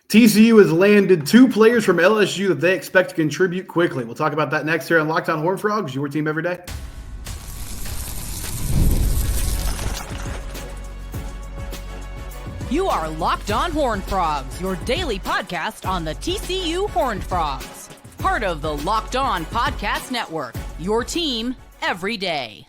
TCU has landed 2 players from LSU that they expect to contribute quickly. We'll talk about that next here on Locked On Horned Frogs, your team every day. You are Locked On Horned Frogs, your daily podcast on the TCU Horned Frogs. Part of the Locked On Podcast Network, your team every day.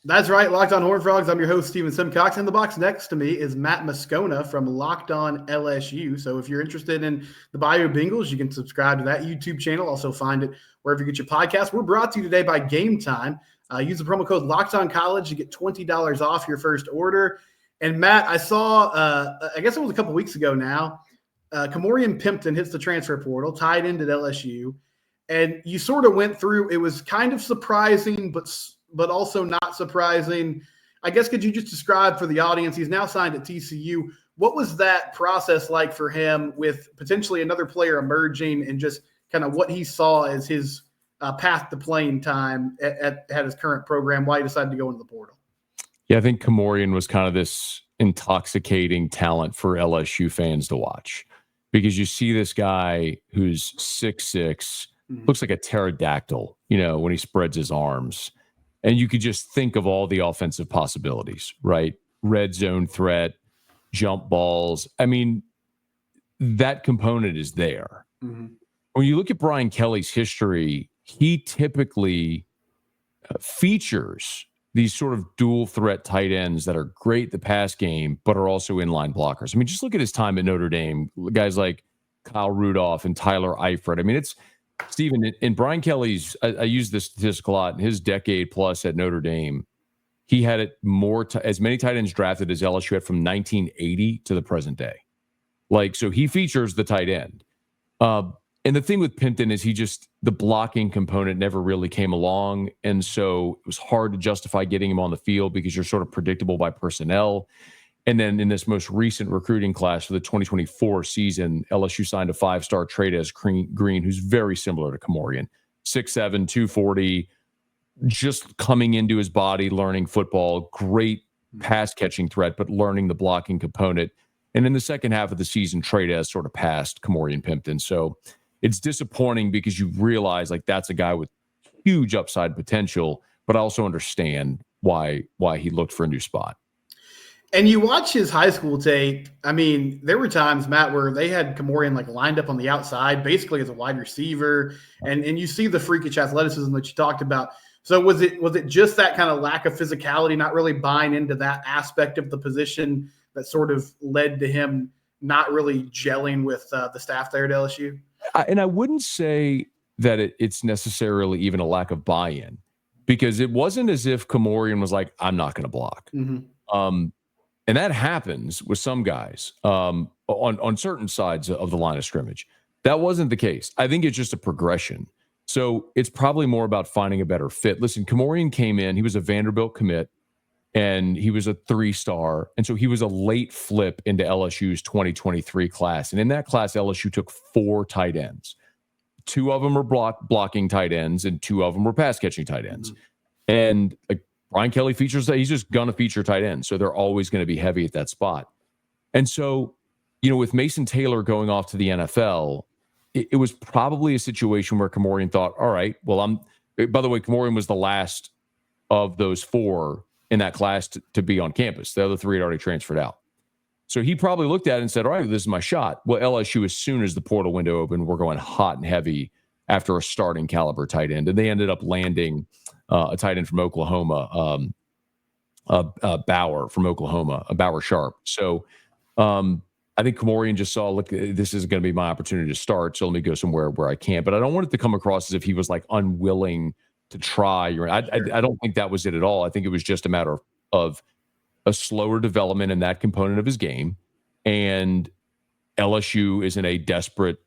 That's right, Locked On Horned Frogs. I'm your host, Steven Simcox. In the box next to me is Matt Moscona from Locked On LSU. So if you're interested in the Bayou Bengals, you can subscribe to that YouTube channel. Also find it wherever you get your podcast. We're brought to you today by Gametime. Use the promo code Locked On College to get $20 off your first order. And Matt, I saw, I guess it was a couple weeks ago now, Kamorian Pimpton hits the transfer portal, tied in at LSU. And you sort of went through, it was kind of surprising, but also not surprising. I guess could you just describe for the audience, he's now signed at TCU. What was that process like for him with potentially another player emerging and just kind of what he saw as his path to playing time at his current program, why he decided to go into the portal? Yeah, I think Kamorian was kind of this intoxicating talent for LSU fans to watch because you see this guy who's 6'6", looks like a pterodactyl, when he spreads his arms. And you could just think of all the offensive possibilities, right? Red zone threat, jump balls. I mean, that component is there. Mm-hmm. When you look at Brian Kelly's history, he typically features these sort of dual threat tight ends that are great at the pass game, but are also inline blockers. I mean, just look at his time at Notre Dame. Guys like Kyle Rudolph and Tyler Eifert. I mean, it's Stephen, in Brian Kelly's, I use this statistic a lot, in his decade plus at Notre Dame, he had it as many tight ends drafted as LSU had from 1980 to the present day. So he features the tight end. And the thing with Pimpton is the blocking component never really came along. And so it was hard to justify getting him on the field because you're sort of predictable by personnel. And then in this most recent recruiting class for the 2024 season, LSU signed a 5-star Trey'Dez Green, who's very similar to Kamorian. 6'7", 240, just coming into his body, learning football, great pass-catching threat, but learning the blocking component. And in the second half of the season, Trey'Dez sort of passed Kamorian Pimpton. So it's disappointing because you realize that's a guy with huge upside potential, but I also understand why he looked for a new spot. And you watch his high school tape. I mean, there were times, Matt, where they had Kamorian lined up on the outside, basically as a wide receiver, and you see the freakish athleticism that you talked about. So was it just that kind of lack of physicality, not really buying into that aspect of the position that sort of led to him not really gelling with the staff there at LSU? And I wouldn't say that it's necessarily even a lack of buy-in, because it wasn't as if Kamorian was like, I'm not going to block. Mm-hmm. And that happens with some guys on certain sides of the line of scrimmage. That wasn't the case. I think it's just a progression. So it's probably more about finding a better fit. Listen, Kamorian came in. He was a Vanderbilt commit, and he was a 3-star. And so he was a late flip into LSU's 2023 class. And in that class, LSU took 4 tight ends. 2 of them were blocking tight ends, and 2 of them were pass-catching tight ends. Mm-hmm. And Brian Kelly features that. He's just going to feature tight ends. So they're always going to be heavy at that spot. And so, with Mason Taylor going off to the NFL, it was probably a situation where Kamorian thought, all right, well, by the way, Kamorian was the last of those 4 in that class to be on campus. The other 3 had already transferred out. So he probably looked at it and said, all right, this is my shot. Well, LSU, as soon as the portal window opened, we're going hot and heavy after a starting caliber tight end. And they ended up landing a tight end from Oklahoma, Bauer from Oklahoma, Bauer Sharp. So I think Kamorian just saw, look, this is going to be my opportunity to start, so let me go somewhere where I can. But I don't want it to come across as if he was unwilling to try. I don't think that was it at all. I think it was just a matter of a slower development in that component of his game. And LSU is in a desperate,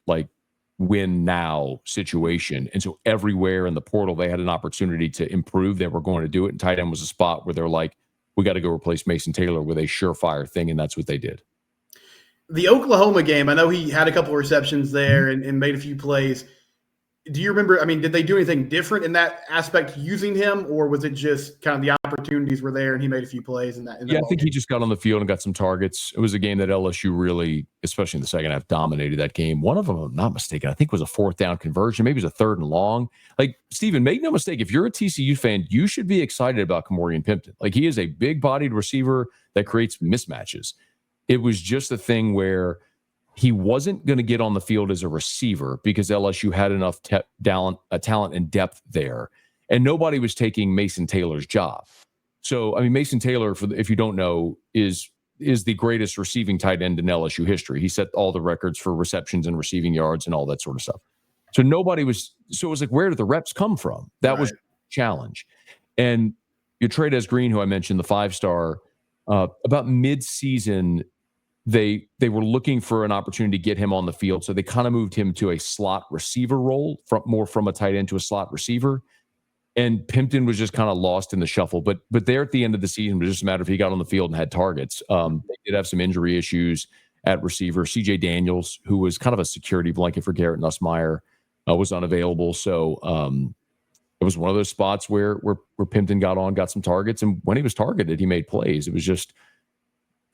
win now situation. And so everywhere in the portal, they had an opportunity to improve. They were going to do it. And tight end was a spot where they're like, we got to go replace Mason Taylor with a surefire thing. And that's what they did. The Oklahoma game, I know he had a couple of receptions there and made a few plays. do you remember, I mean, did they do anything different in that aspect using him, or was it just kind of the opportunities were there and he made a few plays in that? Yeah, I think he just got on the field and got some targets. It was a game that LSU really, especially in the second half, dominated that game. One of them, if I'm not mistaken, I think was a 4th down conversion. Maybe it was a 3rd and long. Like, Steven, make no mistake, if you're a TCU fan, you should be excited about Kamorian Pimpton. Like, he is a big-bodied receiver that creates mismatches. It was just a thing where he wasn't going to get on the field as a receiver because LSU had enough talent and depth there. And nobody was taking Mason Taylor's job. So, I mean, Mason Taylor, if you don't know, is the greatest receiving tight end in LSU history. He set all the records for receptions and receiving yards and all that sort of stuff. So it was like, where did the reps come from? That was a challenge. And you trade as Green, who I mentioned, the 5-star, about mid-season, they were looking for an opportunity to get him on the field. So they kind of moved him to a slot receiver role, from a tight end to a slot receiver. And Pimpton was just kind of lost in the shuffle. But there at the end of the season, it was just a matter if he got on the field and had targets. They did have some injury issues at receiver. CJ Daniels, who was kind of a security blanket for Garrett Nussmeier, was unavailable. So it was one of those spots where Pimpton got some targets. And when he was targeted, he made plays. It was just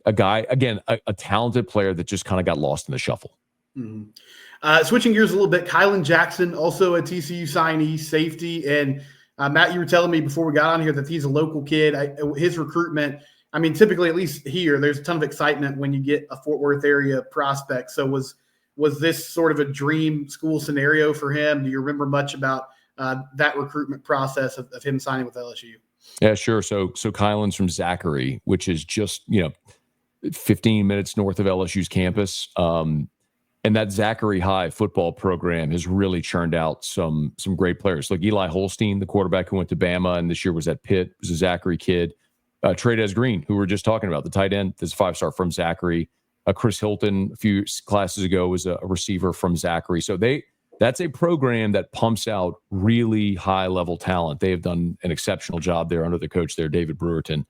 a guy, again, a talented player that just kind of got lost in the shuffle. Mm-hmm. Switching gears a little bit, Kylin Jackson, also a TCU signee, safety. And Matt, you were telling me before we got on here that he's a local kid. His recruitment, I mean, typically, at least here, there's a ton of excitement when you get a Fort Worth area prospect. So was this sort of a dream school scenario for him? Do you remember much about that recruitment process of him signing with LSU? Yeah, sure. So Kylin's from Zachary, which is just, 15 minutes north of LSU's campus. And that Zachary High football program has really churned out some great players. Like Eli Holstein, the quarterback who went to Bama and this year was at Pitt, was a Zachary kid. Trey Green, who we were just talking about, the tight end, this 5-star from Zachary. Chris Hilton, a few classes ago, was a receiver from Zachary. So that's a program that pumps out really high-level talent. They have done an exceptional job there under the coach there, David Brewerton.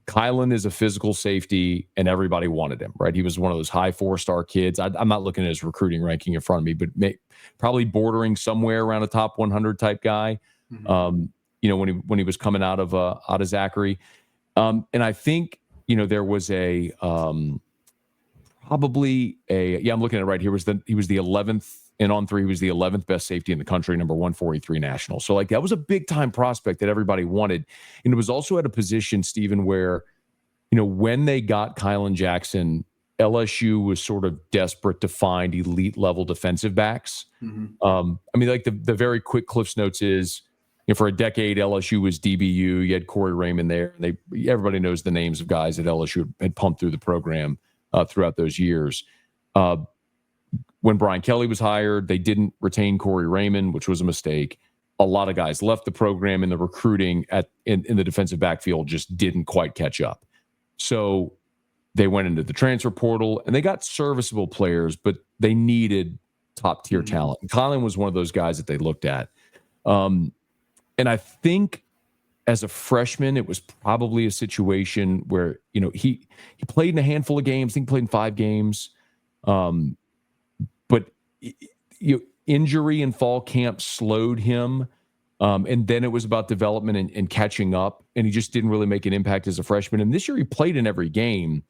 Kylin is a physical safety, and everybody wanted him, right? He was one of those high 4-star kids. I'm not looking at his recruiting ranking in front of me, but probably bordering somewhere around a top 100 type guy. Mm-hmm. When he was coming out of Zachary, and I think there was I'm looking at it right here. He was the 11th. And on 3, he was the 11th best safety in the country, number 143 national. So, that was a big-time prospect that everybody wanted. And it was also at a position, Stephen, where, when they got Kylin Jackson, LSU was sort of desperate to find elite-level defensive backs. Mm-hmm. The very quick Cliff's Notes is, for a decade, LSU was DBU. You had Corey Raymond there. Everybody knows the names of guys that LSU had pumped through the program throughout those years. When Brian Kelly was hired, they didn't retain Corey Raymond, which was a mistake. A lot of guys left the program, and the recruiting in the defensive backfield just didn't quite catch up. So they went into the transfer portal, and they got serviceable players, but they needed top-tier talent. And Kylin was one of those guys that they looked at. And I think as a freshman, it was probably a situation where, he played in a handful of games. I think he played in 5 games. But injury and fall camp slowed him. And then it was about development and catching up. And he just didn't really make an impact as a freshman. And this year he played in every game.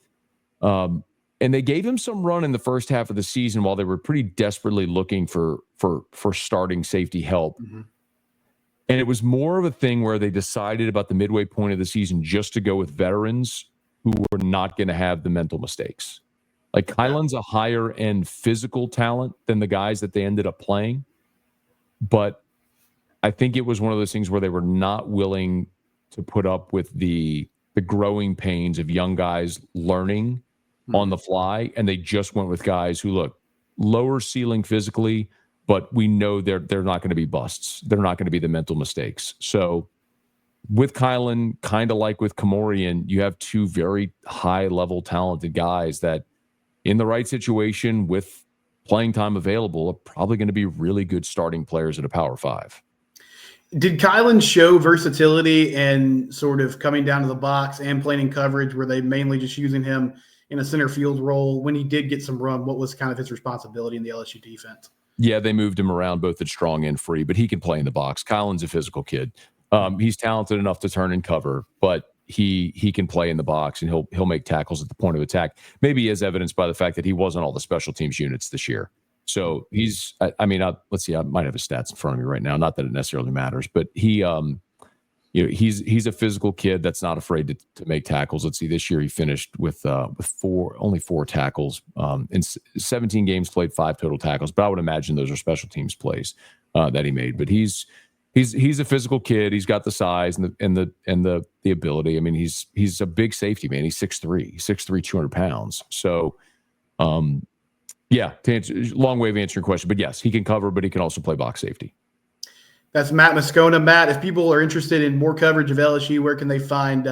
And they gave him some run in the first half of the season while they were pretty desperately looking for starting safety help. Mm-hmm. And it was more of a thing where they decided about the midway point of the season just to go with veterans who were not going to have the mental mistakes. Like Kylin's a higher end physical talent than the guys that they ended up playing. But I think it was one of those things where they were not willing to put up with the growing pains of young guys learning on the fly. And they just went with guys who look lower ceiling physically, but we know they're not going to be busts. They're not going to be the mental mistakes. So with Kylin, kind of like with Kamorian, you have 2 very high level talented guys that, in the right situation with playing time available, are probably going to be really good starting players at a Power 5. Did Kylin show versatility and sort of coming down to the box and playing in coverage? Were they mainly just using him in a center field role? When he did get some run, what was kind of his responsibility in the LSU defense? Yeah, they moved him around both at strong and free, but he can play in the box. Kylin's a physical kid. He's talented enough to turn and cover, but he can play in the box, and he'll make tackles at the point of attack. Maybe as evidenced by the fact that he wasn't all the special teams units this year. So let's see, I might have his stats in front of me right now. Not that it necessarily matters, but he's a physical kid that's not afraid to make tackles. Let's see, this year he finished with only 4 tackles in 17 games played, 5 total tackles. But I would imagine those are special teams plays that he made. But he's a physical kid. He's got the size and the ability. I mean, he's a big safety, man. He's 6'3", 200 pounds. So, yeah, to answer, long way of answering your question, but yes, he can cover, but he can also play box safety. That's Matt Moscona. Matt, if people are interested in more coverage of LSU, where can they find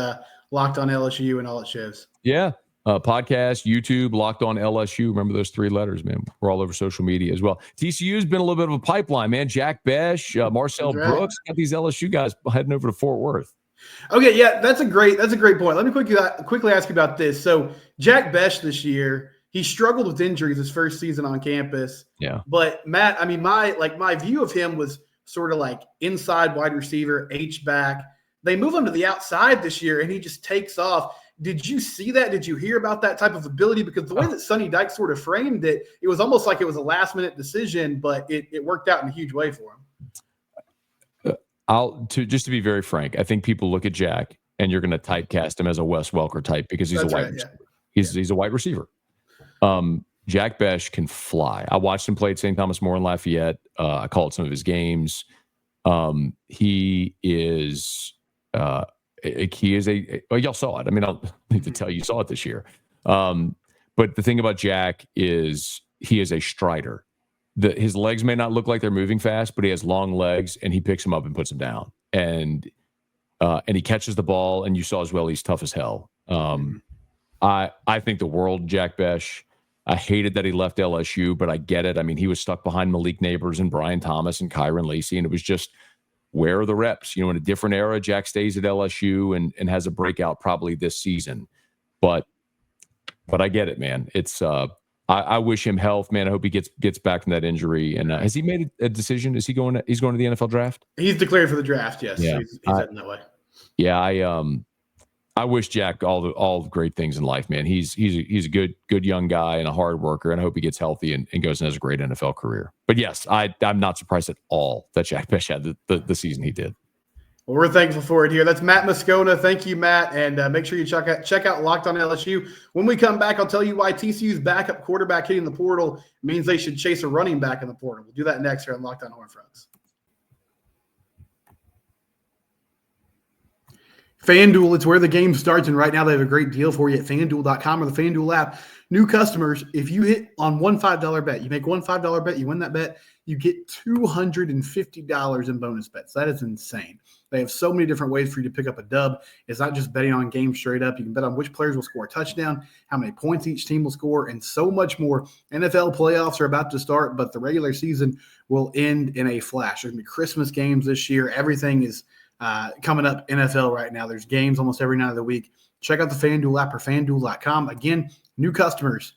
Locked on LSU and all it shows? Yeah. Podcast, YouTube, Locked on LSU. Remember those 3 letters, man. We're all over social media as well. TCU's been a little bit of a pipeline, man. Jack Bech, Marcel Brooks, got these LSU guys heading over to Fort Worth. Okay, yeah, that's a great point. Let me quickly ask you about this. So Jack Bech this year, he struggled with injuries his first season on campus. Yeah. But Matt, I mean, my view of him was sort of like inside wide receiver, H-back. They move him to the outside this year, and he just takes off. Did you see that? Did you hear about that type of ability? Because the way that Sonny Dykes sort of framed it, it was almost like it was a last-minute decision, but it worked out in a huge way for him. Just to be very frank, I think people look at Jack, and you're going to typecast him as a Wes Welker type because he's a wide receiver. He's a wide receiver. Jack Bech can fly. I watched him play at St. Thomas More in Lafayette. I called some of his games. He is y'all saw it. I mean, I don't need to tell you, saw it this year. But the thing about Jack is he is a strider. His legs may not look like they're moving fast, but he has long legs, and he picks them up and puts them down. And he catches the ball, and you saw as well he's tough as hell. I think the world of Jack Bech. I hated that he left LSU, but I get it. I mean, he was stuck behind Malik Neighbors and Brian Thomas and Kyron Lacey, and it was just, where are the reps? In a different era, Jack stays at LSU and has a breakout probably this season. But I get it, man. It's I wish him health, man. I hope he gets back from that injury. And has he made a decision? He's going to the NFL draft? He's declared for the draft. Yes, yeah. He's heading that way. Yeah, I wish Jack all the great things in life, man. He's a good young guy and a hard worker, and I hope he gets healthy and goes and has a great NFL career. But yes, I'm not surprised at all that Jack Bech had the season he did. Well, we're thankful for it here. That's Matt Moscona. Thank you, Matt, and make sure you check out Locked on LSU. When we come back, I'll tell you why TCU's backup quarterback hitting the portal means they should chase a running back in the portal. We'll do that next here on Locked on Horned Frogs. FanDuel, it's where the game starts, and right now they have a great deal for you at FanDuel.com or the FanDuel app. New customers, if you hit on one $5 bet, you make one $5 bet, you win that bet, you get $250 in bonus bets. That is insane. They have so many different ways for you to pick up a dub. It's not just betting on games straight up. You can bet on which players will score a touchdown, how many points each team will score, and so much more. NFL playoffs are about to start, but the regular season will end in a flash. There's going to be Christmas games this year. Everything is coming up NFL right now. There's games almost every night of the week. Check out the FanDuel app or FanDuel.com. Again, new customers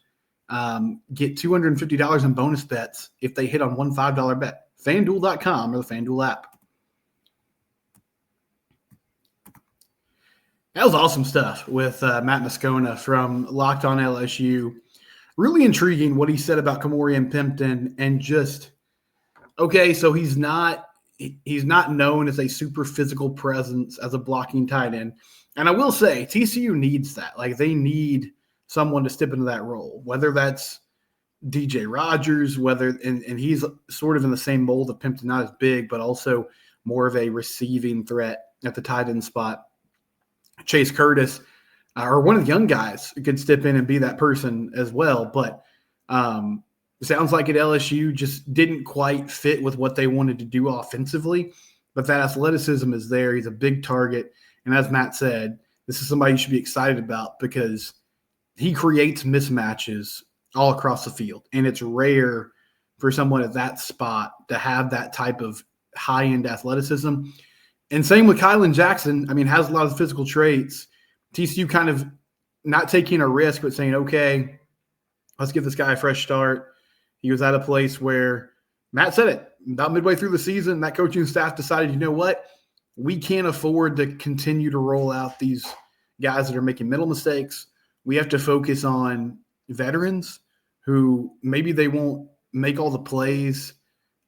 get $250 in bonus bets if they hit on one $5 bet. FanDuel.com or the FanDuel app. That was awesome stuff with Matt Moscona from Locked on LSU. Really intriguing what he said about Kamorian Pimpton and just, okay, so he's not known as a super physical presence as a blocking tight end. And I will say TCU needs that. Like, they need someone to step into that role, whether that's DJ Rogers, and he's sort of in the same mold of Pimpton, not as big, but also more of a receiving threat at the tight end spot. Chase Curtis or one of the young guys could step in and be that person as well. But it sounds like at LSU just didn't quite fit with what they wanted to do offensively, but that athleticism is there. He's a big target. And as Matt said, this is somebody you should be excited about because he creates mismatches all across the field. And it's rare for someone at that spot to have that type of high-end athleticism. And same with Kylin Jackson. I mean, has a lot of physical traits. TCU kind of not taking a risk, but saying, okay, let's give this guy a fresh start. He was at a place where Matt said it. About midway through the season, that coaching staff decided, you know what? We can't afford to continue to roll out these guys that are making mental mistakes. We have to focus on veterans who maybe they won't make all the plays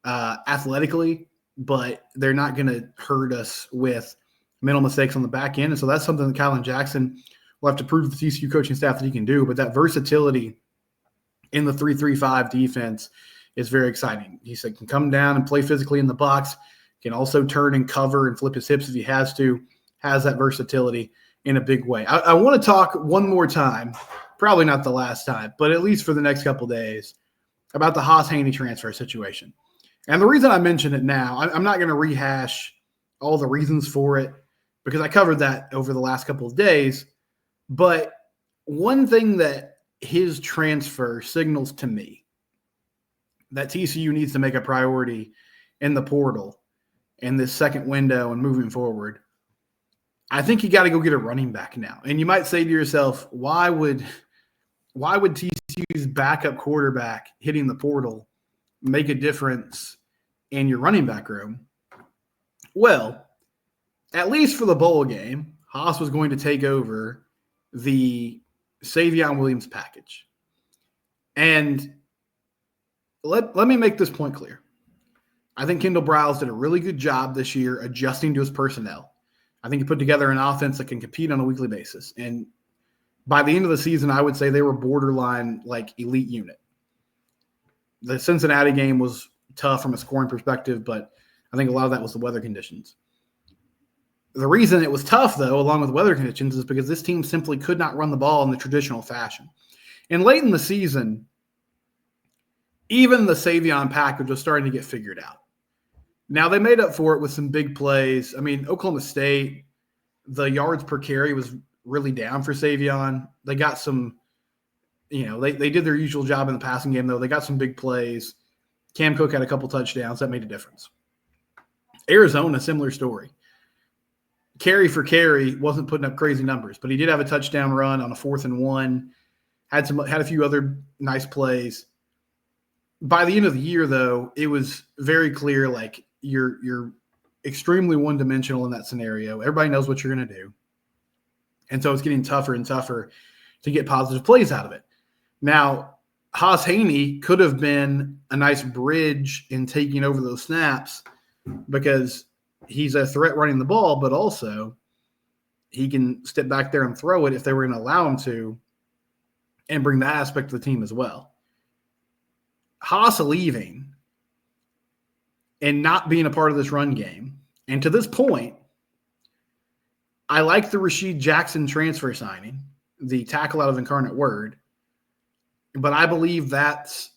athletically, but they're not going to hurt us with mental mistakes on the back end. And so that's something that Kylin Jackson will have to prove to the TCU coaching staff that he can do. But that versatility in the 3-3-5 defense is very exciting. He said can come down and play physically in the box, can also turn and cover and flip his hips if he has to, has that versatility in a big way. I want to talk one more time, probably not the last time, but at least for the next couple of days, about the Haas Haney transfer situation. And the reason I mention it now, I'm not going to rehash all the reasons for it because I covered that over the last couple of days. But one thing that his transfer signals to me that TCU needs to make a priority in the portal in this second window and moving forward, I think you got to go get a running back now. And you might say to yourself, why would TCU's backup quarterback hitting the portal make a difference in your running back room? Well, at least for the bowl game, Haas was going to take over the Savion Williams package. And let me make this point clear. I think Kendall Briles did a really good job this year adjusting to his personnel. I think he put together an offense that can compete on a weekly basis. And by the end of the season, I would say they were borderline like elite unit. The Cincinnati game was tough from a scoring perspective, but I think a lot of that was the weather conditions. The reason it was tough, though, along with weather conditions, is because this team simply could not run the ball in the traditional fashion. And late in the season, even the Savion package was starting to get figured out. Now, they made up for it with some big plays. I mean, Oklahoma State, the yards per carry was really down for Savion. They got some, they did their usual job in the passing game, though. They got some big plays. Cam Cook had a couple touchdowns. That made a difference. Arizona, similar story. Carry for carry wasn't putting up crazy numbers, but he did have a touchdown run on a 4th and 1, had a few other nice plays. By the end of the year, though, it was very clear, like, you're extremely one-dimensional in that scenario. Everybody knows what you're going to do. And so it's getting tougher and tougher to get positive plays out of it. Now, Haas Haney could have been a nice bridge in taking over those snaps because he's a threat running the ball, but also he can step back there and throw it if they were going to allow him to and bring that aspect to the team as well. Haas leaving and not being a part of this run game. And to this point, I like the Rashid Jackson transfer signing, the tackle out of Incarnate Word, but I believe that's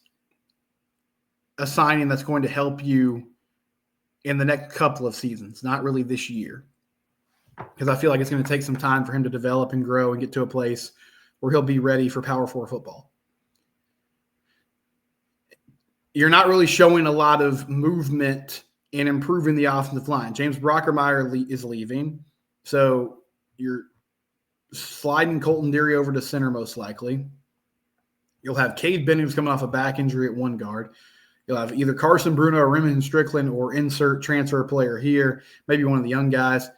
a signing that's going to help you in the next couple of seasons, not really this year, because I feel like it's going to take some time for him to develop and grow and get to a place where he'll be ready for Power 4 football. You're not really showing a lot of movement in improving the offensive line. James Brockermeyer is leaving, so you're sliding Colton Deary over to center most likely. You'll have Cade Bennett, who's coming off a back injury at one guard. You'll have either Carson Bruno or Remington Strickland or insert transfer player here, maybe one of the young guys.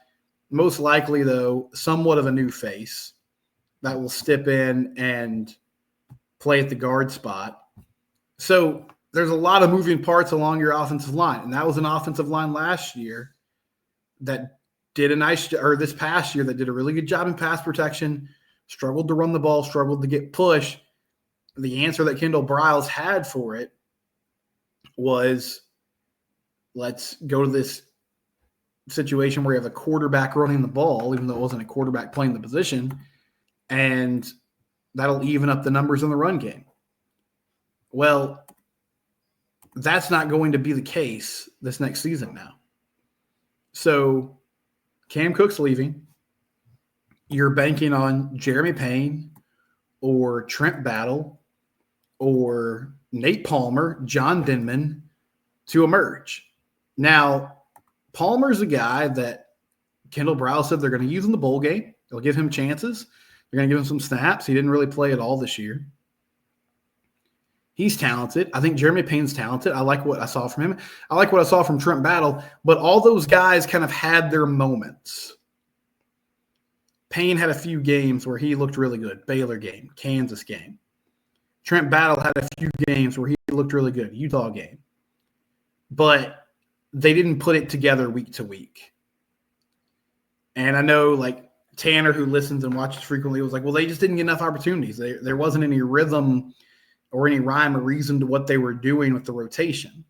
Most likely, though, somewhat of a new face that will step in and play at the guard spot. So there's a lot of moving parts along your offensive line. And that was an offensive line last year that did this past year that did a really good job in pass protection, struggled to run the ball, struggled to get push. The answer that Kendall Briles had for it was, let's go to this situation where you have a quarterback running the ball, even though it wasn't a quarterback playing the position, and that'll even up the numbers in the run game. Well, that's not going to be the case this next season now. So Cam Cook's leaving. You're banking on Jeremy Payne or Trent Battle or Nate Palmer, John Denman to emerge. Now, Palmer's a guy that Kendall Briles said they're going to use in the bowl game. They'll give him chances. They're going to give him some snaps. He didn't really play at all this year. He's talented. I think Jeremy Payne's talented. I like what I saw from him. I like what I saw from Trent Battle, but all those guys kind of had their moments. Payne had a few games where he looked really good. Baylor game, Kansas game. Trent Battle had a few games where he looked really good. Utah game. But they didn't put it together week to week. And I know, like, Tanner, who listens and watches frequently, was like, well, they just didn't get enough opportunities. There wasn't any rhythm or any rhyme or reason to what they were doing with the rotation.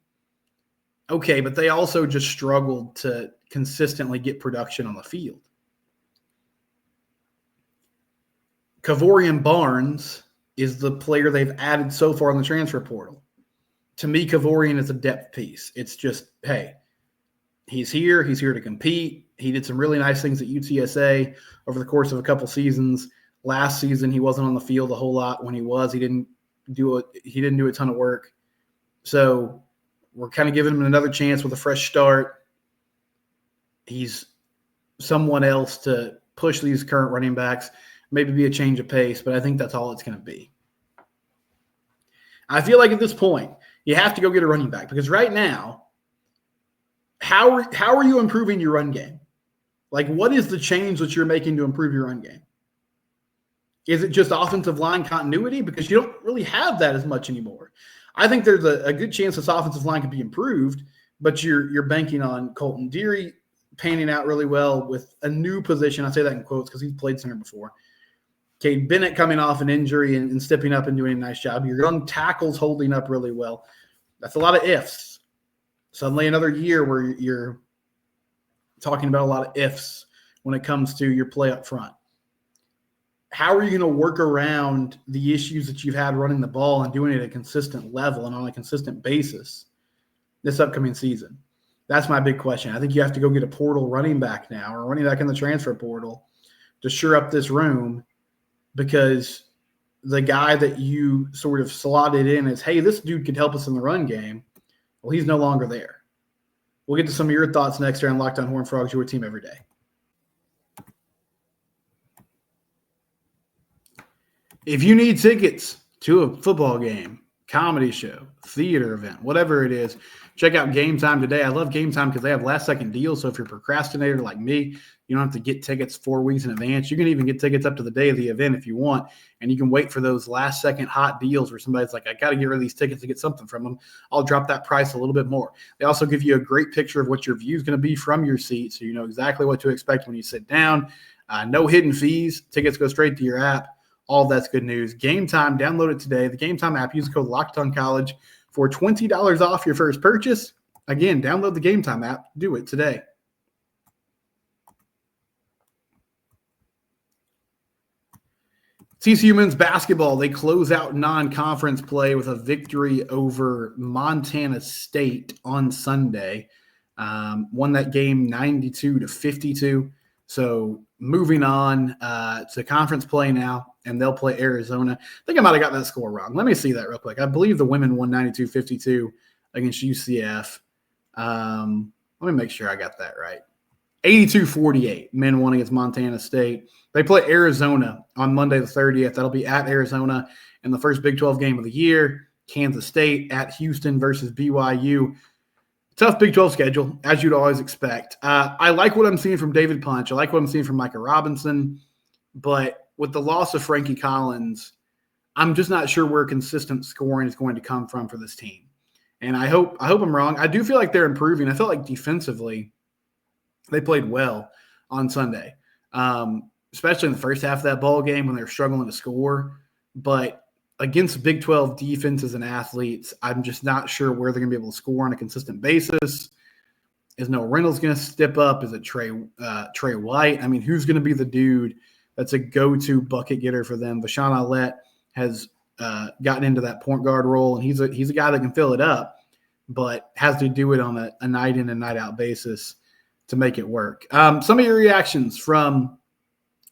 Okay, but they also just struggled to consistently get production on the field. Kavorian Barnes is the player they've added so far in the transfer portal. To me, Kavorian is a depth piece. It's just, hey, he's here to compete. He did some really nice things at UTSA over the course of a couple seasons. Last season, he wasn't on the field a whole lot. When he was, he didn't do a ton of work. So we're kind of giving him another chance with a fresh start. He's someone else to push these current running backs, maybe be a change of pace, but I think that's all it's going to be. I feel like at this point, you have to go get a running back because right now, how are you improving your run game? Like, what is the change that you're making to improve your run game? Is it just offensive line continuity? Because you don't really have that as much anymore. I think there's a good chance this offensive line could be improved, but you're banking on Colton Deary panning out really well with a new position. I say that in quotes because he's played center before. Cade Bennett coming off an injury and stepping up and doing a nice job. Your young tackles holding up really well. That's a lot of ifs. Suddenly another year where you're talking about a lot of ifs when it comes to your play up front. How are you going to work around the issues that you've had running the ball and doing it at a consistent level and on a consistent basis this upcoming season? That's my big question. I think you have to go get a portal running back now or running back in the transfer portal to shore up this room because the guy that you sort of slotted in as, hey, this dude could help us in the run game, well, he's no longer there. We'll get to some of your thoughts next here on Locked On Horned Frogs, your team every day. If you need tickets to a football game, comedy show, theater event, whatever it is, check out Gametime today. I love Gametime because they have last-second deals. So if you're a procrastinator like me, you don't have to get tickets 4 weeks in advance. You can even get tickets up to the day of the event if you want, and you can wait for those last-second hot deals where somebody's like, I got to get rid of these tickets to get something from them. I'll drop that price a little bit more. They also give you a great picture of what your view is going to be from your seat, so you know exactly what to expect when you sit down. No hidden fees. Tickets go straight to your app. All that's good news. Gametime, download it today. The Gametime app, use the code LOCKEDONCollege for $20 off your first purchase. Again, download the Gametime app. Do it today. TCU men's basketball, they close out non-conference play with a victory over Montana State on Sunday. Won that game 92-52. So moving on to conference play now, and they'll play Arizona. I think I might have got that score wrong. Let me see that real quick. I believe the women won 92-52 against UCF. Let me make sure I got that right. 82-48, men won against Montana State. They play Arizona on Monday the 30th. That'll be at Arizona in the first Big 12 game of the year. Kansas State at Houston versus BYU. Tough Big 12 schedule, as you'd always expect. I like what I'm seeing from David Punch. I like what I'm seeing from Micah Robinson. But with the loss of Frankie Collins, I'm just not sure where consistent scoring is going to come from for this team. And I hope I'm wrong. I do feel like they're improving. I felt like defensively they played well on Sunday, especially in the first half of that ball game when they were struggling to score. But against Big 12 defenses and athletes, I'm just not sure where they're going to be able to score on a consistent basis. Is Noah Reynolds going to step up? Is it Trey White? I mean, who's going to be the dude that's a go-to bucket getter for them? Vashawn Alette has gotten into that point guard role, and he's a guy that can fill it up, but has to do it on a night in and night out basis to make it work. Some of your reactions from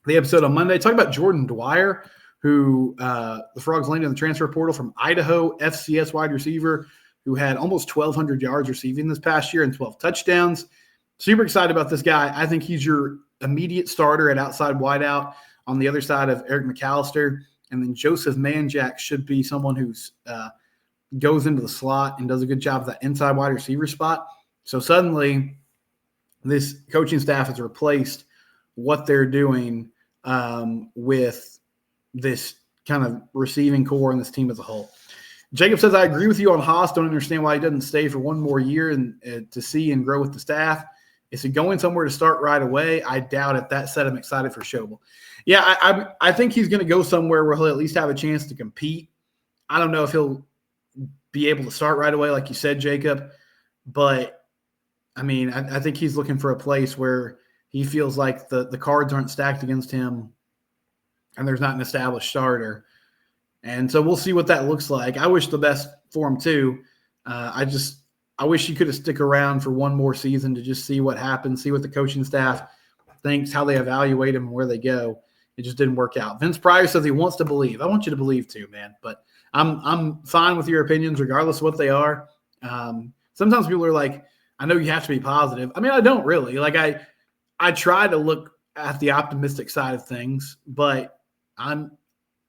the episode on Monday. Talk about Jordan Dwyer, who the Frogs landed in the transfer portal from Idaho, FCS wide receiver, who had almost 1,200 yards receiving this past year and 12 touchdowns. Super excited about this guy. I think he's your immediate starter at outside wideout on the other side of Eric McAllister. And then Joseph Manjack should be someone who's goes into the slot and does a good job of that inside wide receiver spot. So suddenly this coaching staff has replaced what they're doing with this kind of receiving core and this team as a whole. Jacob says, I agree with you on Haas. Don't understand why he doesn't stay for one more year and to see and grow with the staff. Is he going somewhere to start right away? I doubt it. That said, I'm excited for Schobel. Yeah, I think he's going to go somewhere where he'll at least have a chance to compete. I don't know if he'll be able to start right away, like you said, Jacob. But, I mean, I think he's looking for a place where he feels like the cards aren't stacked against him and there's not an established starter. And so we'll see what that looks like. I wish the best for him too. I wish he could have stick around for one more season to just see what happens, see what the coaching staff thinks, how they evaluate him, and where they go. It just didn't work out. Vince Pryor says he wants to believe. I want you to believe too, man. But I'm fine with your opinions regardless of what they are. Sometimes people are like, I know you have to be positive. I mean, I don't really. Like I try to look at the optimistic side of things, but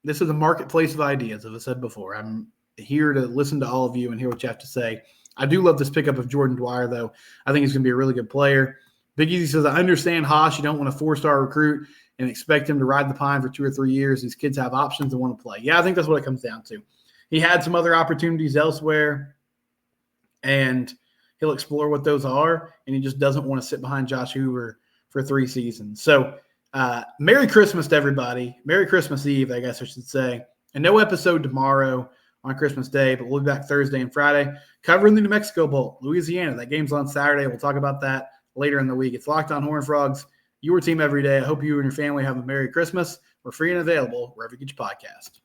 this is a marketplace of ideas, as I said before. I'm here to listen to all of you and hear what you have to say. I do love this pickup of Jordan Dwyer, though. I think he's going to be a really good player. Big Easy says, I understand Haas. You don't want a 4-star recruit and expect him to ride the pine for 2 or 3 years. These kids have options and want to play. Yeah, I think that's what it comes down to. He had some other opportunities elsewhere, and he'll explore what those are, and he just doesn't want to sit behind Josh Hoover for 3 seasons. So Merry Christmas to everybody. Merry Christmas Eve, I guess I should say. And no episode tomorrow on Christmas Day, but we'll be back Thursday and Friday covering the New Mexico Bowl, Louisiana. That game's on Saturday. We'll talk about that later in the week. It's Locked on Horned Frogs, your team every day. I hope you and your family have a Merry Christmas. We're free and available wherever you get your podcast.